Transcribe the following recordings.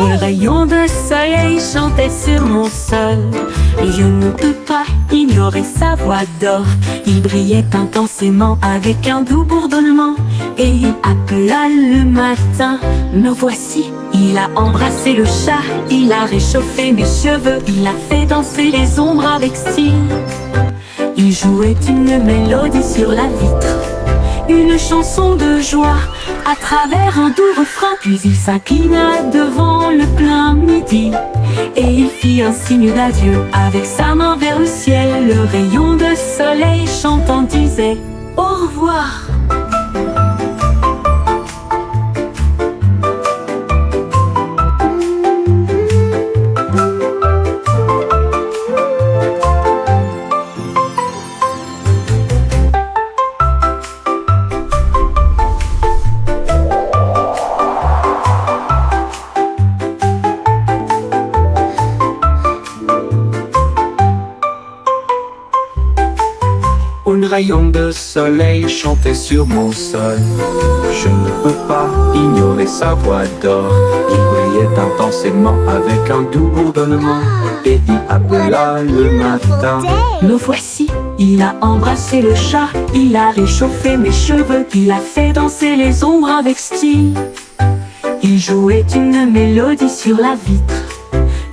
Un rayon de soleil chantait sur mon sol, et je ne peux pas ignorer sa voix d'or. Il brillait intensément avec un doux bourdonnement, et il appela le matin. Me voici, il a embrassé le chat, il a réchauffé mes cheveux, il a fait danser les ombres avec style. Il jouait une mélodie sur la vitre, une chanson de joie à travers un doux refrain. Puis il s'inclina devant le plein midi, et il fit un signe d'adieu avec sa main vers le ciel. Le rayon de soleil chantant disait au revoir. Un rayon de soleil chantait sur mon sol. Je ne peux pas ignorer sa voix d'or. Il brillait intensément avec un doux bourdonnement, et il appela le matin. Me voici, il a embrassé le chat, il a réchauffé mes cheveux, il a fait danser les ombres avec style. Il jouait une mélodie sur la vitre,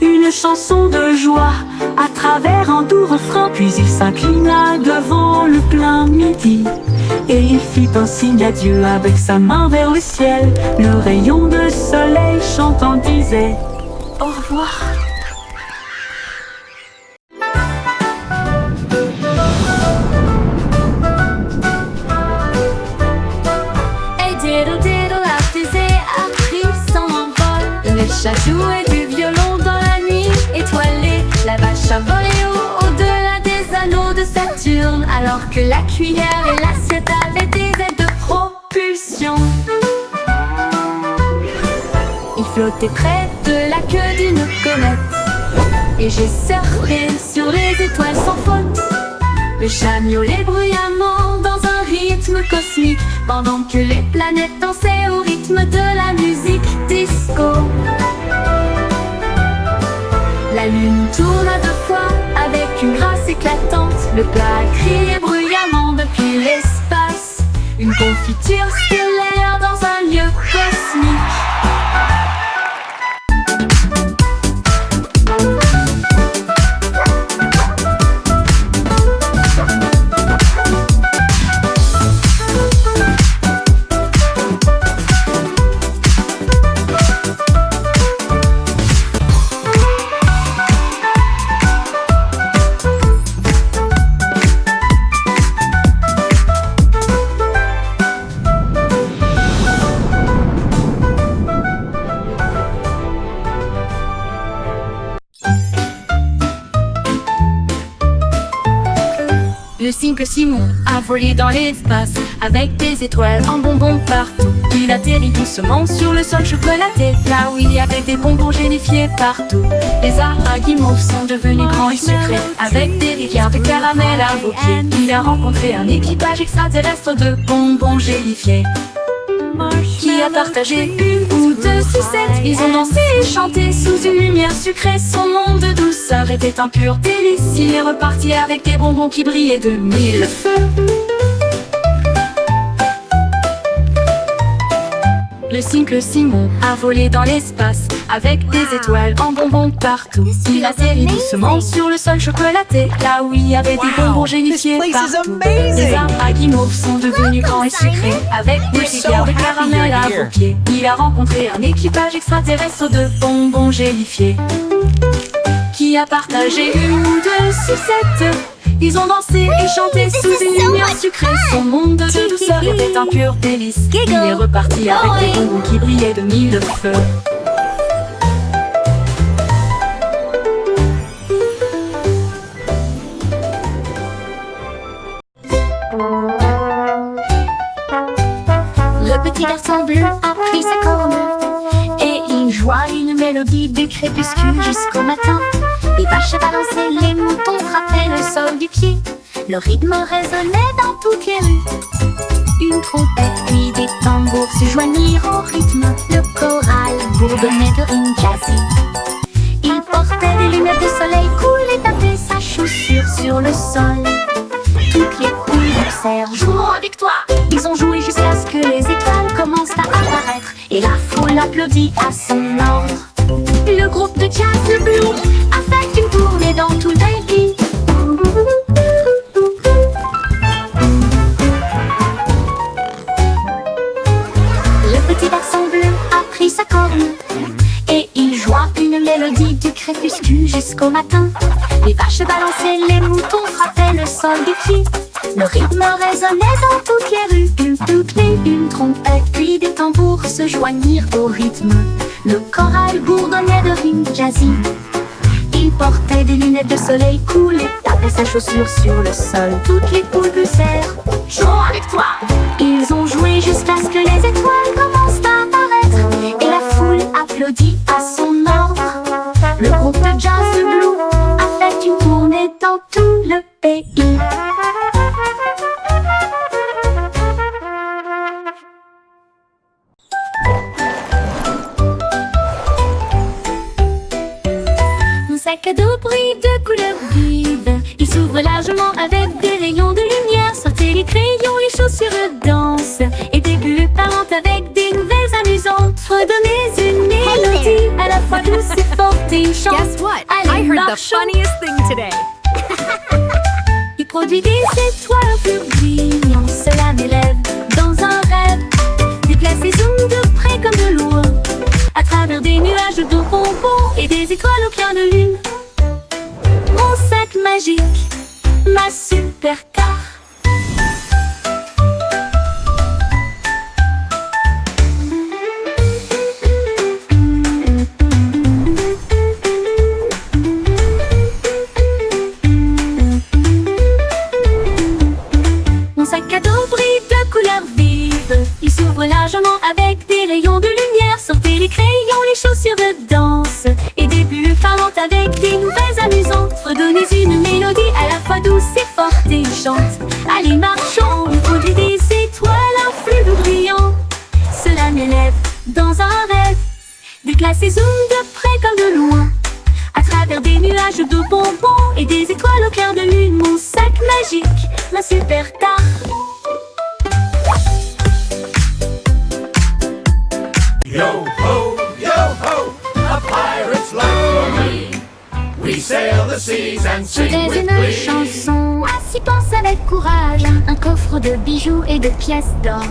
une chanson de joie à travers un doux refrain. Puis il s'inclina devant le plein midi, et il fit un signe d'adieu avec sa main vers le ciel. Le rayon de soleil chantant disait au revoir. Hey diddle diddle, la fusée a pris son envol. Le chat jouait du violon dans la nuit étoilée. La vache a volé au-delà des anneaux de Saturne, alors que la cuillère et l'assiette avaient des aides de propulsion. Il flottait près de la queue d'une comète, et j'ai surfé sur les étoiles sans faute. Le chat miaulait bruyamment dans un rythme cosmique, pendant que les planètes dansaient au rythme de la musique disco. La lune tourna 2 fois avec une grâce éclatante. Le plat criait bruyamment depuis l'espace, une confiture stellaire dans un lieu cosmique. Le cycle Simon a volé dans l'espace avec des étoiles en bonbons partout. Il atterrit doucement sur le sol chocolaté, là où il y avait des bonbons gélifiés partout. Les arbres guimauves sont devenus grands et sucrés, avec des rivières de caramel à vos pieds. Il a rencontré un équipage extraterrestre de bonbons gélifiés, qui a partagé une ou 2 sucettes. Ils ont dansé et chanté sous une lumière sucrée. Son monde de douceur était un pur délice. Il est reparti avec des bonbons qui brillaient de 1000 feux. Le cycle Simon a volé dans l'espace avec des étoiles en bonbons partout. Il atterrit doucement sur le sol chocolaté, là où il y avait des bonbons gélifiés partout. Les arbres à guimauve sont devenus grands et sucrés, avec des rivières de caramel à vos pieds. Il a rencontré un équipage extraterrestre de bonbons gélifiés, qui a partagé une ou 2 sucettes. Ils ont dansé et chanté sous une lumière sucrée. Son monde de douceur était un pur délice. Il est reparti avec des bonbons qui brillaient de 1000 feux. Le petit garçon bleu a pris sa corne, et il joua une mélodie du crépuscule jusqu'au matin. Les vaches balançaient, les moutons frappaient le sol du pied. Le rythme résonnait dans toutes les rues. une trompette, puis des tambours se joignirent au rythme. Le choral bourdonnait de rimes jazzy. Il portait des lunettes de soleil cool et tapait sa chaussure sur le sol. Toutes les poules poussèrent, jouons avec toi. Ils ont joué jusqu'à ce que les étoiles commencent à apparaître, et la foule applaudit à son ordre. Le groupe de jazz le Blue a fait une tournée dans tout le pays. Le petit garçon bleu a pris sa corne et il joua une mélodie du crépuscule jusqu'au matin. Les vaches balançaient, les moutons frappaient le sol du pied. Le rythme résonnait dans toutes les rues. Une trompette puis des tambours se joignirent au rythme. Le choral bourdonnait de rimes jazzy. Il portait des lunettes de soleil cool et tapait sa chaussure sur le sol. Toutes les poules poussèrent, jouons avec toi. Ils ont joué jusqu'à ce que les étoiles commencent à apparaître, et la foule applaudit à son ordre. Le groupe de jazz de Blue a fait une tournée dans tout le pays. Sac à dos brille de couleurs vives. Il s'ouvre largement avec des rayons de lumière. Sortez les crayons, les chaussures dansent, et des bulles parlent avec des nouvelles amusantes. Redonnez une mélodie à la fois douce et forte et chante. Guess what? Allez, I heard the marchons. funniest thing today. Il produit des étoiles au plus brillant. Cela m'élève dans un rêve. Déplace et zoom de près comme de loin, à travers des nuages de bonbons et des étoiles au clair de lune. Mon sac magique, ma supercar. Mon sac à dos brille de couleurs vives. Il s'ouvre largement avec des rayons de lumière. Sortez les crayons, les chaussures de danse, et des bulles parlantes avec des nouvelles amusantes. Redonnez une mélodie à la fois douce et forte et chante. Allez, marchons, on produit des étoiles, un flux brillant. Cela m'élève dans un rêve. Déplace et zoom de près comme de loin, à travers des nuages de bonbons et des étoiles au clair de lune. Mon sac magique, ma supercar. Yo ho, a pirate's life for me. We sail the seas and sing C'était with une glee. chanson, ainsi pense avec courage. Un coffre de bijoux et de pièces d'or.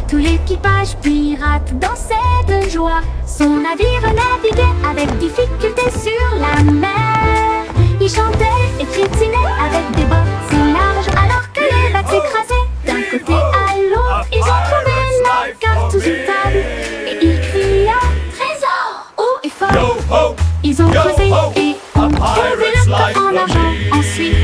Tout l'équipage pirate dansait de joie. Son navire naviguait avec difficulté sur la mer. Il chantait et piétinait avec des bottes si larges, alors que les vagues s'écrasaient d'un côté à l'autre. Ils ont trouvé la carte sous une table et ils criaient trésor haut et fort. Yo ho, Ils ont yo creusé ho, et a ont trouvé pirate's le life coffre en for argent. me. Ensuite,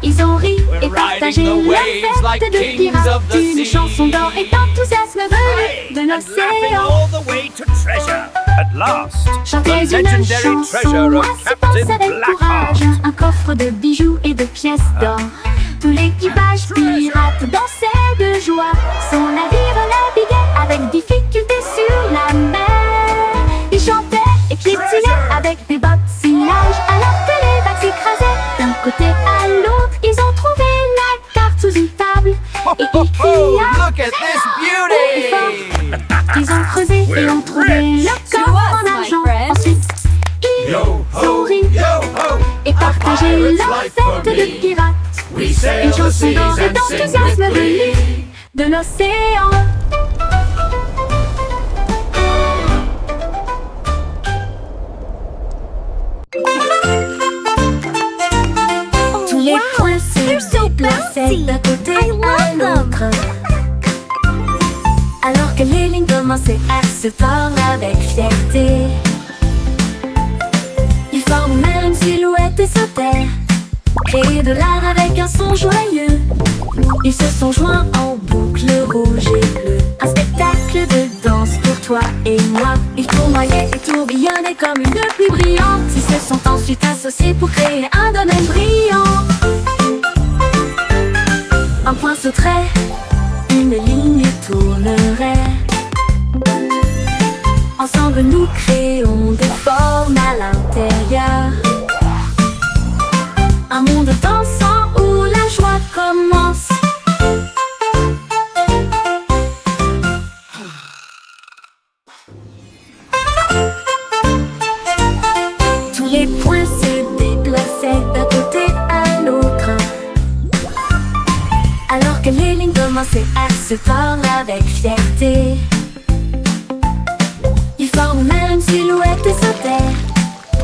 ils ont ri et partagé riding the la waves like fête de kings pirates. of the Une sea. chanson d'or et d'enthousiasme venu de and laughing l'océan. all the way to treasure. At last, Chantez the une legendary chanson, treasure of ainsi pense Captain avec Blackheart. courage. Un coffre de bijoux et de pièces d'or. Tout l'équipage pirate dansait de joie. Son navire naviguait avec difficulté sur la mer. Il chantait et piétinait avec des bottes si larges, alors que les vagues s'écrasaient d'un côté à l'autre. Ils ont trouvé la carte sous une table et ils criaient look at this beauty. Ils ont creusé et ont trouvé le coffre en my argent. friend. Ensuite, ils Yo ont ho, ri yo ho, et partagé pirate's leur life for fête de me. pirates. We sail Une the chanson seas d'or et and sing with d'enthousiasme glee. venue de l'océan. Tous les points se déplaçaient d'un côté à l'autre, alors que les lignes commençaient à se tordre avec fierté. Ils forment même une silhouette et sautaient, créer de l'art avec un son joyeux. Ils se sont joints en boucle rouge et bleue. Un spectacle de danse pour toi et moi. Ils tournoyaient et tourbillonnaient comme une pluie brillante. Ils se sont ensuite associés pour créer un domaine brillant. Un point sauterait, une ligne tournerait. Ensemble nous créons des formes à l'intérieur. Un monde dansant où la joie commence. Tous les points se déplaçaient d'un côté à l'autre, alors que les lignes commençaient à se tordre avec fierté. Ils forment même une silhouette et sautaient,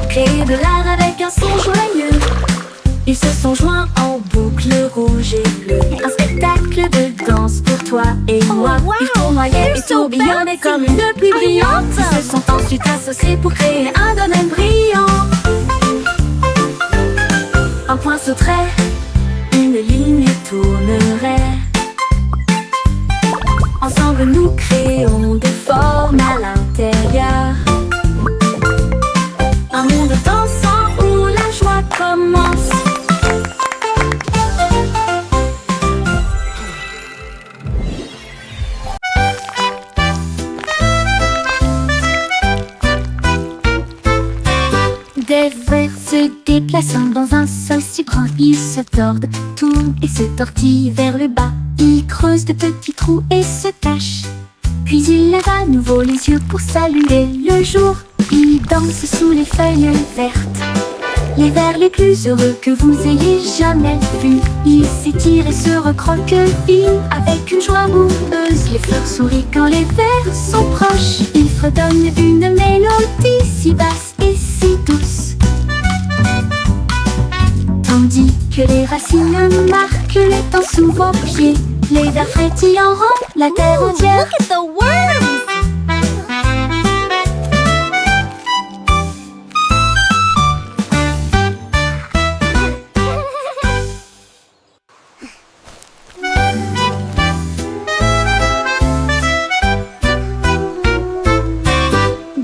créer de l'art avec un son joyeux. Ils se sont joints en boucle rouge et bleue. Un spectacle de danse pour toi et moi. Ils tournoyaient et tourbillonnaient comme une pluie brillante. Ils se sont ensuite associés pour créer un domaine brillant. Un point sauterait, une ligne tournerait. Ensemble nous créons des formes à l'intérieur. Un monde dansant où la joie commence. Des vers se déplaçant dans un sol si grand, ils se tordent, tournent et se tortillent vers le bas. Ils creusent de petits trous et se cachent. Puis ils lèvent à nouveau les yeux pour saluer le jour. Ils dansent sous les feuilles vertes, les vers les plus heureux que vous ayez jamais vus. Ils s'étirent et se recroquevillent avec une joie boueuse. Les fleurs sourient quand les vers sont proches. Ils fredonnent une mélodie si basse et si douce, tandis que les racines marquent les temps sous vos pieds. Les vers frétillants rendent la terre entière. Look at the worms!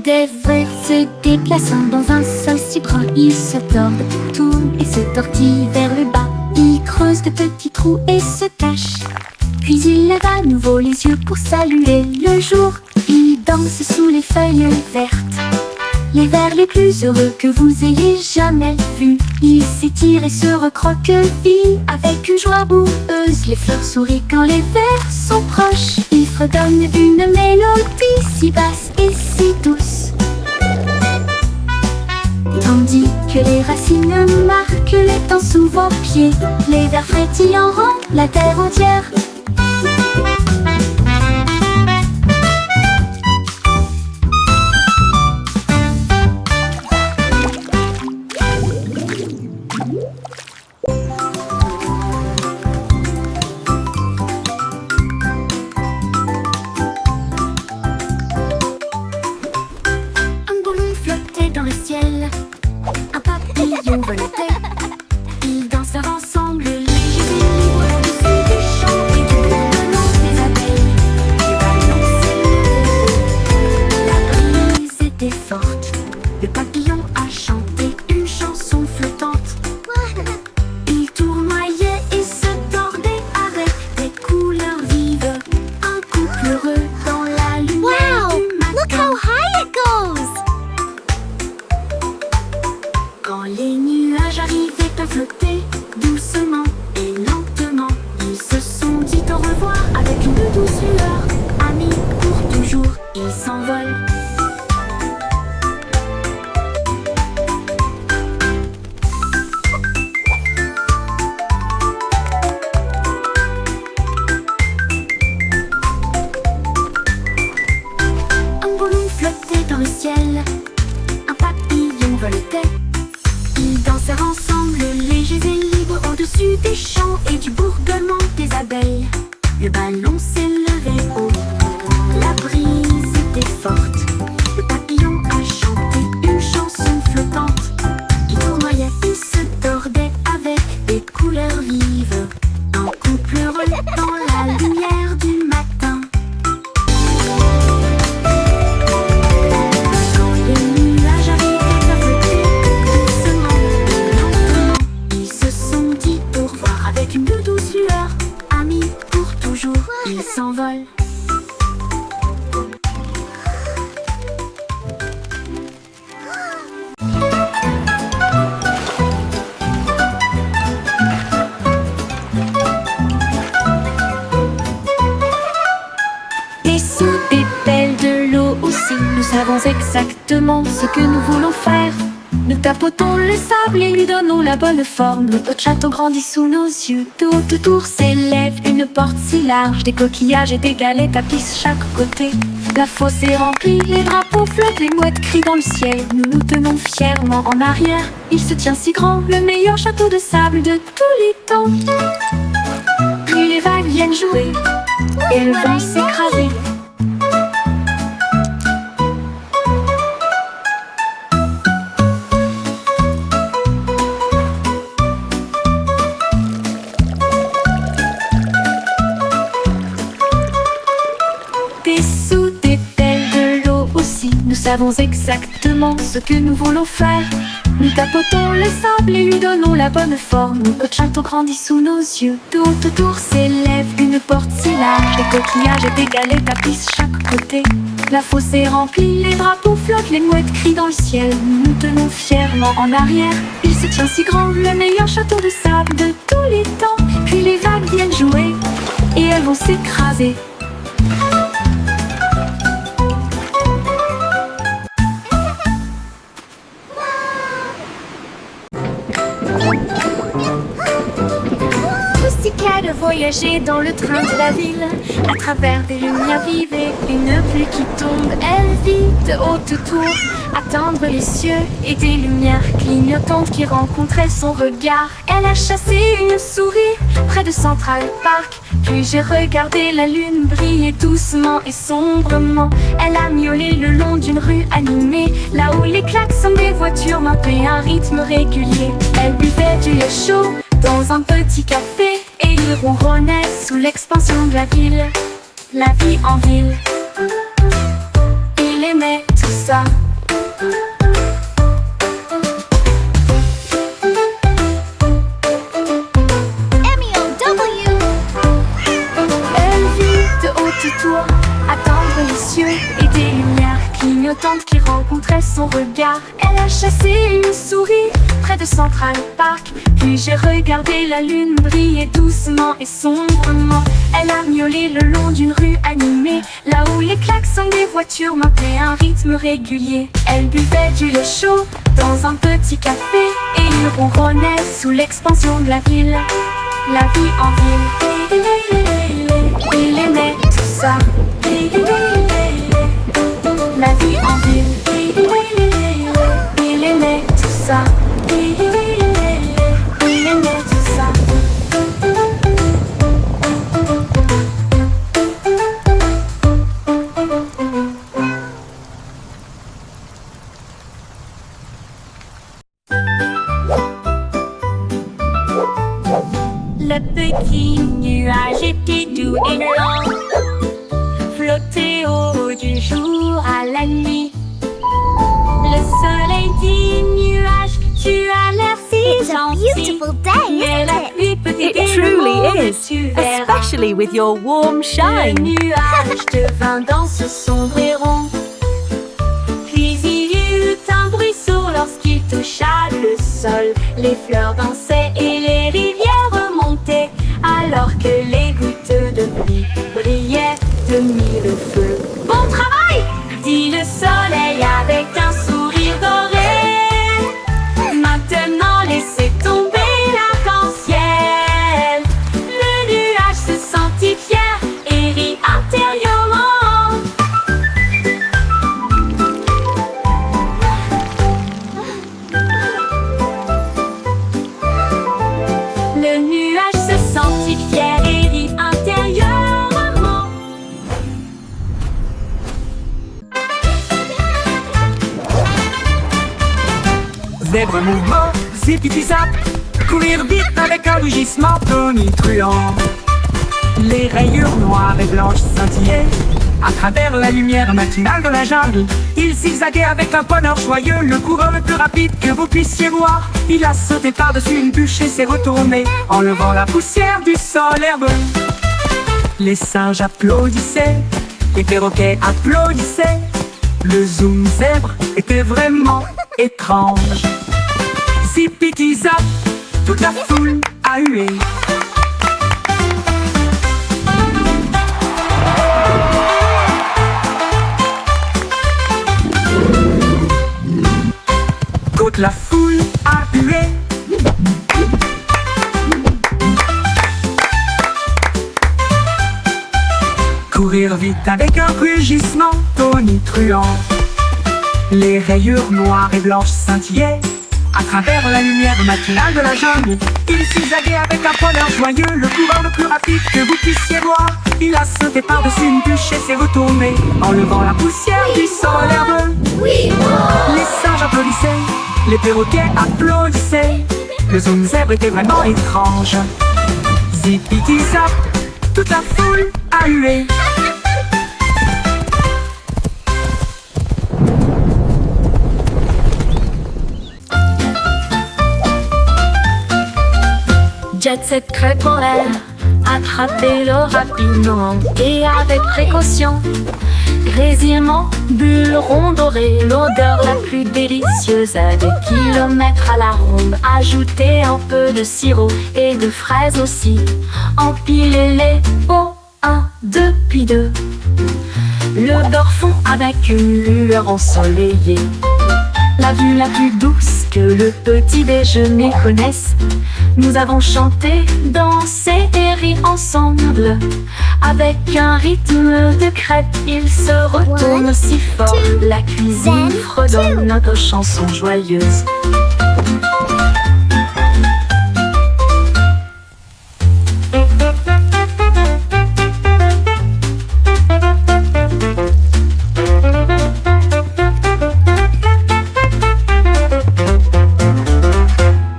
Des vers se déplaçant dans un sol si grand, ils se tordent, tournent et se tortillent vers le bas. Ils creusent de petits trous et se cachent. Puis ils lèvent à nouveau les yeux pour saluer le jour. Ils dansent sous les feuilles vertes, les vers les plus heureux que vous ayez jamais vus. Ils s'étirent et se recroquevillent avec une joie boueuse. Les fleurs sourient quand les vers sont proches. Ils fredonnent une mélodie si basse et si douce, tandis que les racines marquent les temps sous vos pieds. Les vers frétillants rendent la terre entière. Un ballon flottait dans le ciel, un papillon volait. Ils dansèrent ensemble, légers et libres, au-dessus des champs et du bourdonnement des abeilles. Les ballons s'élevaient, la brise était forte. Le papillon a chanté une chanson flottante. Il tournoyait et se tordait avec des couleurs vives. Un couple heureux dans la lumière Wow! du matin. Look how high it goes! Quand les nuages arrivaient à flotter doucement et lentement, ils se sont dit au revoir avec une douce lueur. Amis pour toujours, ils s'envolent. Un ballon flottait dans le ciel, un papillon volait. Ils dansèrent ensemble, légers et libres, au-dessus des champs et du bourdonnement des abeilles. Le ballon s'élevait haut, la brise était forte. Le papillon a chanté une chanson flottante. Il tournoyait et se tordait avec des couleurs vives. Un couple heureux dans la lumière du matin. Quand les nuages arrivaient à flotter doucement et lentement, ils se sont dit au revoir avec une douce Des sous, des pelles, de l'eau aussi. Nous savons exactement ce que nous voulons faire. Nous tapotons le sable et lui donnons la bonne forme. Notre château grandit sous nos yeux. De haute tour s'élève une porte si large. Des coquillages et des galets tapissent chaque côté. La fosse est remplie, les drapeaux flottent, les mouettes crient dans le ciel. Nous nous tenons fièrement en arrière. Il se tient si grand, le meilleur château de sable de tous les temps. Puis les vagues viennent jouer et elles vont s'écraser. Des sous, des pelles, de l'eau aussi. Nous savons exactement ce que nous voulons faire. Nous tapotons le sable et lui donnons la bonne forme. Notre château grandit sous nos yeux. De haute tour s'élève une porte si large. Des coquillages et des galets tapissent chaque côté. La fosse est remplie, les drapeaux flottent, les mouettes crient dans le ciel. Nous nous tenons fièrement en arrière. Il se tient si grand, le meilleur château de sable de tous les temps. Puis les vagues viennent jouer et elles vont s'écraser. Pussycat de voyager dans le train de la ville, à travers des lumières vives et une pluie qui tombe. Elle vit de haute tour, atteindre les cieux et des lumières clignotantes qui rencontraient son regard. Elle a chassé une souris près de Central Park. Puis j'ai regardé la lune briller doucement et sombrement. Elle a miaulé le long d'une rue animée, là où les klaxons des voitures marquaient un rythme régulier. Elle buvait du lait chaud dans un petit café et il ronronnait sous l'expansion de la ville. La vie en ville, il aimait tout ça. M.E.O.W. Elle vit de haute tour, attendre les cieux et des lumières clignotantes qui rencontraient son regard. Elle a chassé une souris près de Central Park. Puis j'ai regardé la lune briller doucement et sombrement. Elle a miaulé le long d'une rue animée, là où les klaxons des voitures marquaient un rythme régulier. Elle buvait du lait chaud dans un petit café et il ronronnait sous l'expansion de la ville. La vie en ville, il aimait tout ça. La vie en ville, il aimait tout ça. Il aimait tout ça. Le petit nuage était doux et lent, flottait au haut du jour à la nuit. Le soleil dit nuage, tu as l'air si It's a gentil. beautiful day, Mais la isn't it? pluie peut It t'aider, truly mon is, tu verras. especially with your warm Le shine. nuage devint dans ce sombre et rond. Puis il y eut un bruisseau lorsqu'il toucha le sol. Les fleurs dansaient et les rivières remontaient, alors que les gouttes de pluie brillaient de mille feux. Bon travail, dit le soleil avec un sourire doré. Maintenant laissez tomber l'arc-en-ciel. Le nuage se sentit fier et rit intérieurement. Le nuage se sentit fier et rit intérieurement. Zèbre mouvement, zip-zap, courir vite avec un rugissement tonitruant. Les rayures noires et blanches scintillaient à travers la lumière matinale de la jungle. Il zigzaguait avec un bonheur joyeux, le coureur le plus rapide que vous puissiez voir. Il a sauté par-dessus une bûche et s'est retourné, enlevant la poussière du sol herbeux. Les singes applaudissaient, les perroquets applaudissaient. Le zoom zèbre était vraiment étrange. Zip-zap, toute la foule a hué. sortir vite avec un rugissement tonitruant. Les rayures noires et blanches scintillaient à travers la lumière matinale de la jungle. Il zigzaguait avec un bonheur joyeux, le coureur le plus rapide que vous puissiez voir. Il a sauté par-dessus une bûche et s'est retourné, enlevant la poussière du sol herbeux. Les singes applaudissaient, les perroquets applaudissaient. Le zoom zèbre était vraiment étrange. Zipiti zap, toute la foule a hué. Jet Set crêpe en l'air, attrapez-le rapidement et avec précaution. Grésillement, bulles rondes dorées, l'odeur la plus délicieuse à des kilomètres à la ronde. Ajoutez un peu de sirop et de fraises aussi. Empilez-les au 1, 2, puis 2. Le beurre fond avec une lueur ensoleillée. La vue la plus douce que le petit déjeuner connaisse. Nous avons chanté, dansé et ri ensemble. Avec un rythme de crêpe, il se retourne si fort. La cuisine fredonne notre chanson joyeuse.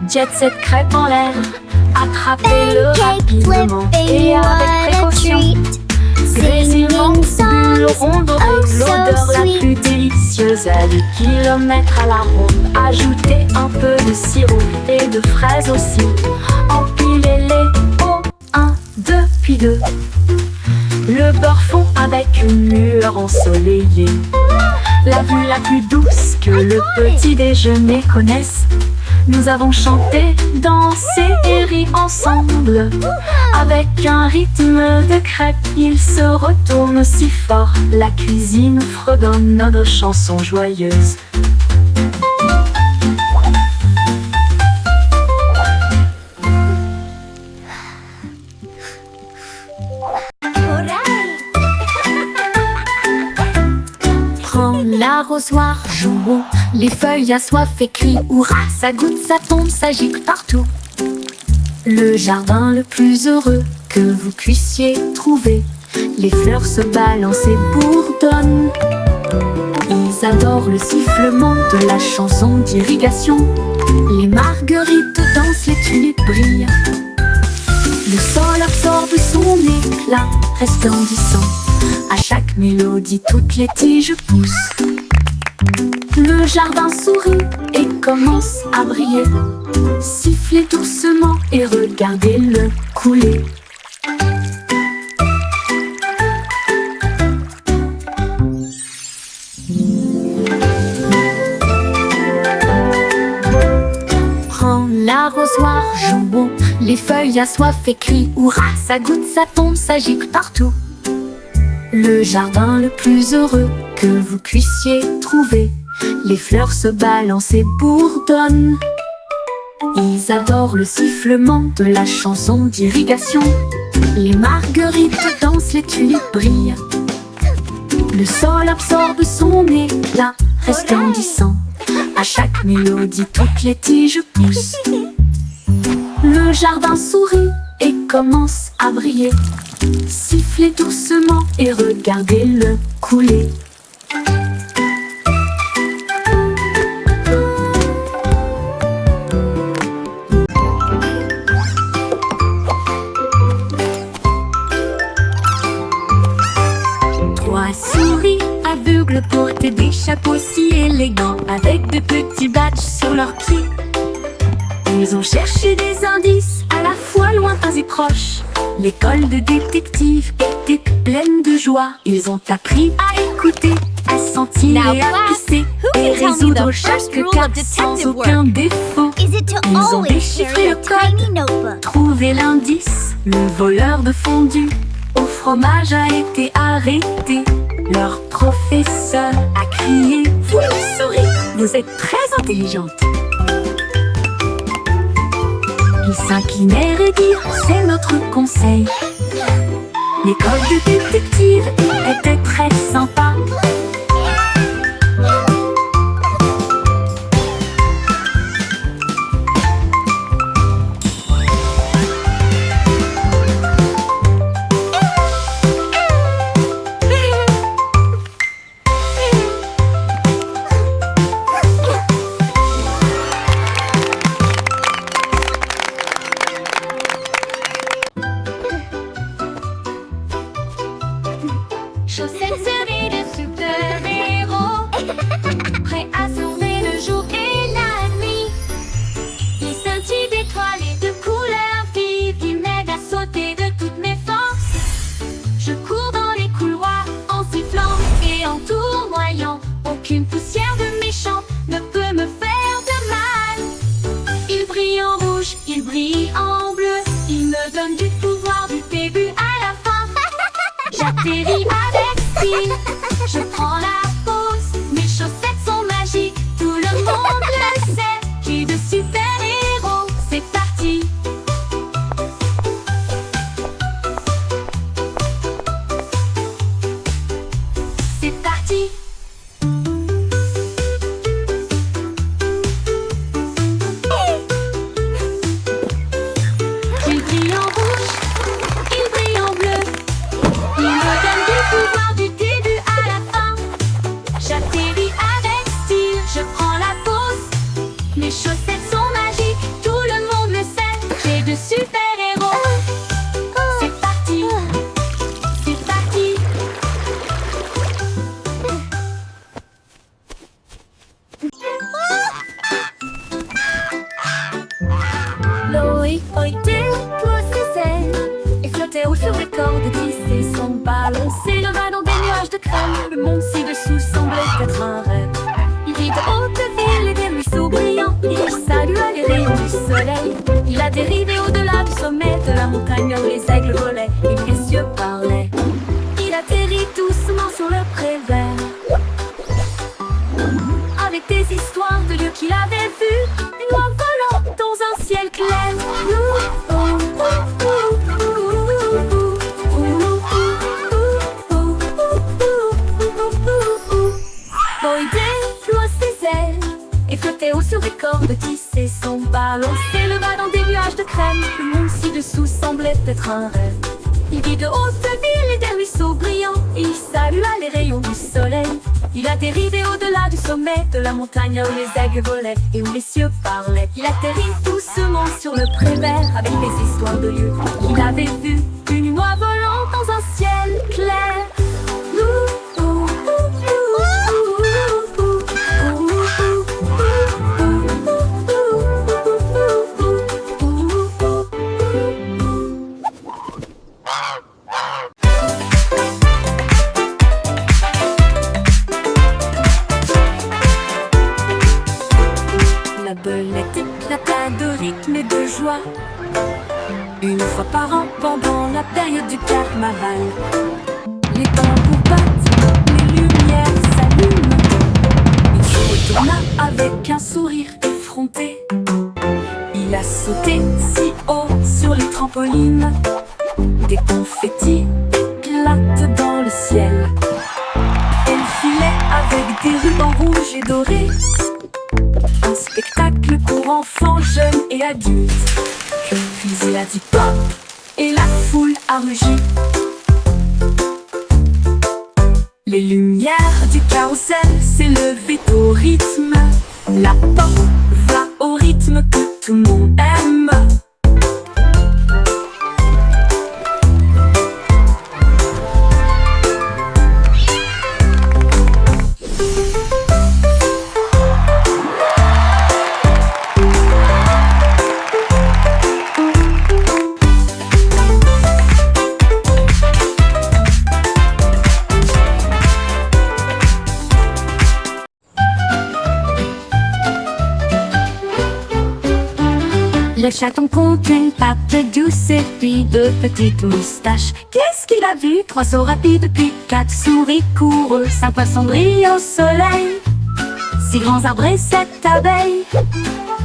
Jet Set crêpe en l'air, attrapez-le rapidement et avec précaution. Grésillement, bulles rondes dorées, l'odeur la plus délicieuse à des kilomètres à la ronde. Ajoutez un peu de sirop et de fraises aussi. Empilez-les au 1, 2, puis 2. Le beurre fond avec une lueur ensoleillée. La vue la plus douce que le petit déjeuner connaisse. Nous avons chanté, dansé et ri ensemble. Avec un rythme de crêpe, il se retourne si fort. La cuisine fredonne notre chanson joyeuse. Prends l'arrosoir, jouons. Les feuilles assoiffées crient hurrah, ça goûte, ça tombe, ça gicle partout. Le jardin le plus heureux que vous puissiez trouver. Les fleurs se balancent et bourdonnent. Ils adorent le sifflement de la chanson d'irrigation. Les marguerites dansent, les tulipes brillent. Le sol absorbe son éclat resplendissant. À chaque mélodie, toutes les tiges poussent. Le jardin sourit et commence à briller. Sifflez doucement et regardez-le couler. Prends l'arrosoir, jouons. Les feuilles assoiffées crient hurrah, ça goûte, ça tombe, ça gicle partout. Le jardin le plus heureux que vous puissiez trouver. Les fleurs se balancent et bourdonnent. Ils adorent le sifflement de la chanson d'irrigation. Les marguerites dansent, les tulipes brillent. Le sol absorbe son éclat resplendissant. À chaque mélodie, toutes les tiges poussent. Le jardin sourit et commence à briller. Sifflez doucement et regardez-le couler. Trois souris aveugles portaient des chapeaux si élégants, avec de petits badges sur leurs pieds. Ils ont cherché des indices à la fois lointains et proches. L'école de détective était pleine de joie. Ils ont appris à écouter, à sentir et à pisser, et résoudre chaque cas sans aucun défaut. Ils ont déchiffré le code, trouvé l'indice. Le voleur de fondue au fromage a été arrêté. Leur professeur a crié: vous le saurez, vous êtes très intelligente. Ils s'inclinèrent et dirent: c'est notre conseil. L'école de détective était très sympa. Chaussettes serrées de super-héros, prêts à sauver le jour et la nuit. Ils scintillent d'étoiles et de couleurs vives, ils m'aident à sauter de toutes mes forces. Je cours dans les couloirs en sifflant et en tournoyant. Aucune poussière de méchant ne peut me faire de mal. Ils brillent en rouge, ils brillent en bleu, ils me donnent du pouvoir du début à la fin. J'atterris avec style, je prends la pause. Mes chaussettes sont magiques, tout le monde le sait. J'ai de super-héros, c'est parti. C'est parti. Il brille en rouge, il brille en bleu, il me donne du pouvoir du début à la fin. J'atterris avec style, je prends la pause. Mes chaussettes sont magiques, tout le monde le sait. J'ai de super-héros. C'est parti, c'est parti. Loïc déploie ses ailes et flottait haut sur les cordes, tisser son ballon, s'éleva dans des nuages de crème. Le monde ci-dessous semblait être un rêve. Il vit de hautes villes et des ruisseaux brillants. Il salua les rayons du soleil. Il a dérivé au-delà du sommet de la montagne où les aigles volaient et les cieux parlaient. Il atterrit doucement sur le pré vert, avec des histoires de lieux qu'il avait vus, une oie volant dans un ciel clair. Boy déploie ses ailes et flottait haut sur les cordes, tissait son ballon, s'éleva dans des nuages de crème. Le monde ci-dessous semblait être un rêve. Il vit de hautes villes et des ruisseaux brillants. Il salua les rayons du soleil. Il a dérivé au-delà du sommet de la montagne où les aigles volaient et où les cieux parlaient. Il atterrit doucement sur le pré vert avec des histoires de lieux qu'il avait vus, une oie volant dans un ciel clair. La belette éclata de rythme et de joie une fois par an pendant la période du carnaval. Les tambours battent, les lumières s'allument. Il se retourna avec un sourire effronté. Il a sauté si haut sur les trampolines. Des confettis éclatent dans le ciel. Elle filait avec des rubans rouges et dorés. Un spectacle pour enfants, jeunes et adultes. Puis il a dit pop et la foule a rugi. Les lumières du carrousel s'élevaient au rythme. La pop va au rythme que tout le monde aime. Le chaton compte une patte douce et puis deux petites moustaches. Qu'est-ce qu'il a vu? 3 sauts rapides puis 4 souris coureux. 5 poissons brillent au soleil, 6 grands arbres et 7 abeilles.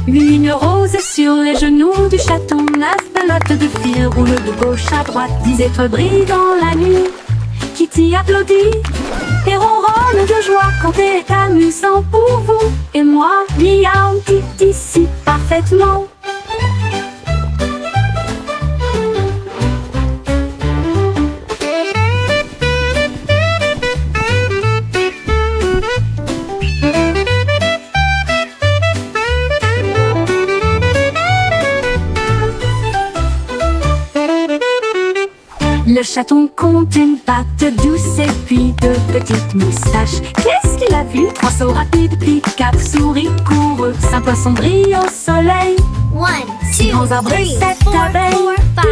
Une rose sur les genoux du chaton, 9 pelotes de fil roulent de gauche à droite, 10 étoiles brillent dans la nuit. Kitty applaudit et ronronne de joie quand c'est amusant pour vous et moi. Miaou, Kitty si parfaitement. Le chaton compte une patte douce et puis deux petites moustaches. Qu'est-ce qu'il a vu? Trois sauts rapides, puis quatre souris courent. 5 poissons brillent au soleil. 1, 6 2, grands arbres et 3, 7 4, abeilles. 5,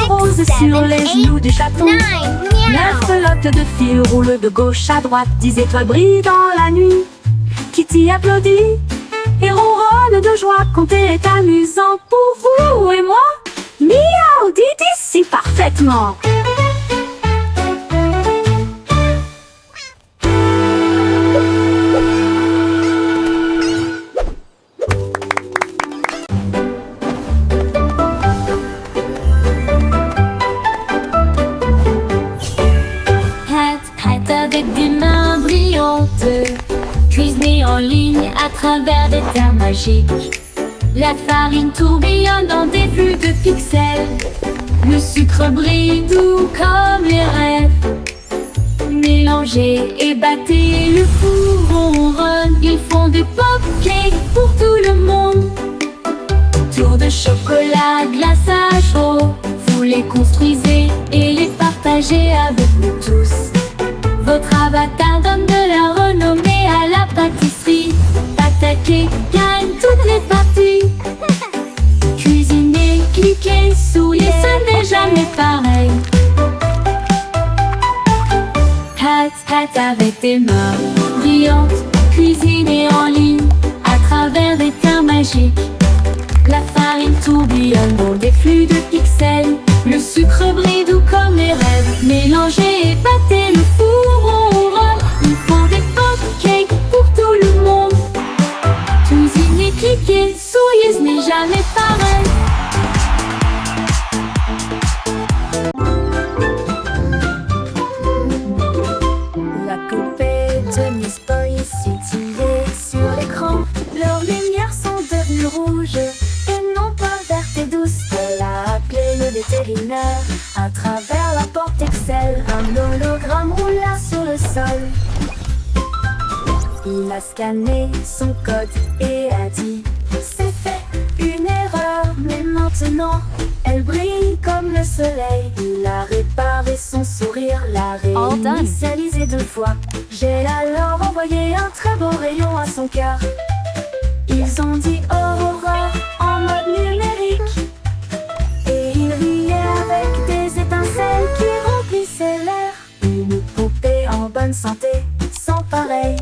Une rose 6, sur 7, les 8, genoux du chaton. 9, 9 meow. pelotes de fil roulent de gauche à droite, 10 étoiles brillent dans la nuit. Kitty applaudit et ronronne de joie quand c'est amusant pour vous et moi. Miaou, dit ici parfaitement. Hat avec des mains brillantes, cuisinée en ligne à travers des terres magiques. La farine tourbillonne dans des flux de pixels. Le sucre brille doux comme les rêves. Mélangez et battez, le four ronronne. Ils font des pop-cakes pour tout le monde. Tour de chocolat, glaçage chaud. Vous les construisez et les partagez avec nous tous. Votre avatar donne de la renommée à la pâtisserie. Attaquez, gagne toutes les parties. Cuisinez, cliquez, souriez, ce n'est jamais pareil. Hat avec des mains brillantes, cuisinez en ligne à travers des terres magiques. La farine tourbillonne dans des flux de pixels. Le sucre brille doux comme les rêves. Mélangez et battez, le four ronronne. Ils font des cupcakes pour tout le monde. Cuisinez, cliquez, souriez, ce n'est jamais pareil. La poupée de Miss Boy scintillait sur l'écran. Leurs lumières sont devenues rouges et non pas vertes et douces. Elle a appelé le vétérinaire à travers la porte Excel. Un hologramme roula sur le sol. Il a scanné son code et a dit: c'est fait, une erreur, mais maintenant elle brille comme le soleil. Il a réparé son sourire, l'a All done. réinitialisé 2 fois. J'ai alors envoyé un très beau rayon à son cœur. Ils ont dit Aurora en mode numérique. Et il riait avec des étincelles qui remplissaient l'air. Une poupée en bonne santé, sans pareil.